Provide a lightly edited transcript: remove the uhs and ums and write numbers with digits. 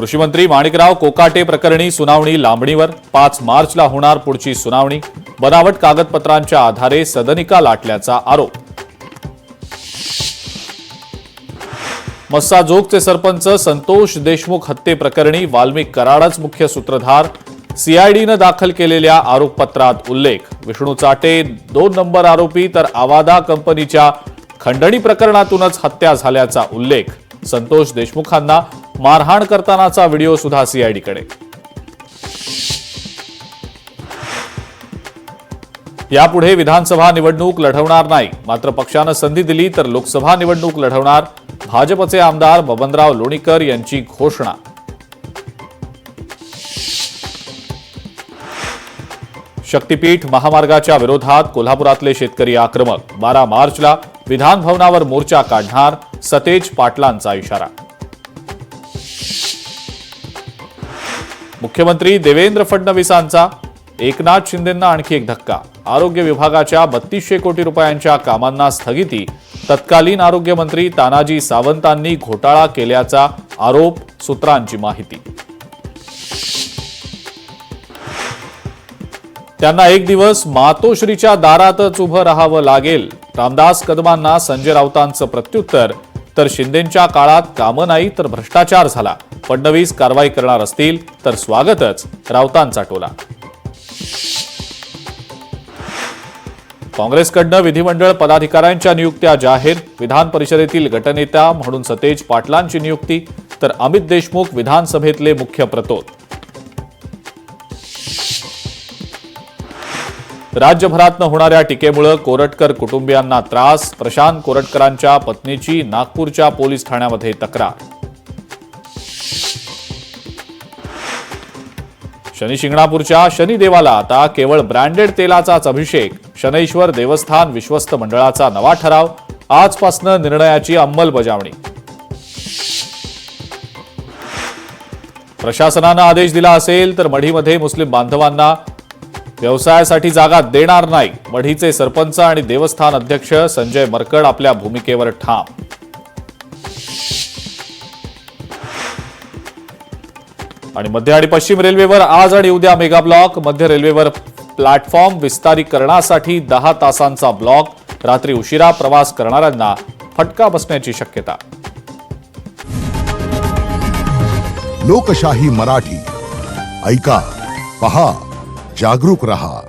कृषी मंत्री माणिकराव कोकाटे प्रकरणी सुनावणी लांबणीवर 5 मार्चला होणार पुढची सुनावणी। बनावट कागदपत्रांच्या आधारे सदनिका लाटल्याचा आरोप। मस्साजोगचे सरपंच संतोष देशमुख हत्येप्रकरणी वाल्मिक कराडच मुख्य सूत्रधार। सीआयडीने दाखल केलेल्या आरोपपत्रात उल्लेख। विष्णू चाटे 2 नंबर आरोपी तर आवादा कंपनीच्या खंडणी प्रकरणातूनच हत्या झाल्याचा उल्लेख। संतोष देशमुखांना मारहाण करतानाचा व्हिडिओ सुद्धा सीआयडीकडे। यापुढे विधानसभा निवडणूक लढवणार नाही, मात्र पक्षाने संधी दिली तर लोकसभा निवडणूक लढवणार। भाजपचे आमदार बबनराव लोणीकर यांची घोषणा। शक्तीपीठ महामार्गाच्या विरोधात कोल्हापुरातले शेतकरी आक्रमक। 12 मार्चला विधान भवनावर मोर्चा काढणार, सतेज पाटलांचा इशारा। मुख्यमंत्री देवेंद्र फडणवीसांचा एकनाथ शिंदेंना आणखी एक धक्का। आरोग्य विभागाच्या 3200 कोटी रुपयांच्या कामांना स्थगिती। तत्कालीन आरोग्यमंत्री तानाजी सावंतांनी घोटाळा केल्याचा आरोप, सूत्रांची माहिती। त्यांना एक दिवस मातोश्रीच्या दारातच उभं राहावं लागेल। रामदास कदमांना संजय राऊतांचं प्रत्युत्तर। तर शिंदेंच्या काळात कामं नाही तर भ्रष्टाचार झाला, फडणवीस कारवाई करणार असतील तर स्वागतच, राऊतांचा टोला। काँग्रेसकडनं विधिमंडळ पदाधिकाऱ्यांच्या नियुक्त्या जाहीर। विधान परिषदेतील गटनेता म्हणून सतेज पाटलांची नियुक्ती, तर अमित देशमुख विधानसभेतले मुख्य प्रतोद। राज्यभरातनं होणाऱ्या टीकेमुळे कोरटकर कुटुंबियांना त्रास। प्रशांत कोरटकरांच्या पत्नीची नागपूरच्या पोलीस ठाण्यामध्ये तक्रार। शनी शिंगणापूरच्या शनिदेवाला आता केवळ ब्रँडेड तेलाचाच अभिषेक। शनैश्वर देवस्थान विश्वस्त मंडळाचा नवा ठराव। आजपासून निर्णयाची अंमलबजावणी। प्रशासनानं आदेश दिला असेल तर मढीमध्ये मुस्लिम बांधवांना व्यवसायासाठी जागा देणार नाही। मढीचे सरपंच आणि देवस्थान अध्यक्ष संजय मरकड आपल्या भूमिकेवर ठाम। आणि मध्य आणि पश्चिम रेल्वेवर आज आणि उद्या मेगा ब्लॉक। मध्य रेल्वेवर प्लॅटफॉर्म विस्तारीकरणासाठी 10 तासांचा ब्लॉक। रात्री उशिरा प्रवास करणाऱ्यांना फटका बसण्याची शक्यता। लोकशाही मराठी ऐका, पहा, जागरूक रहा।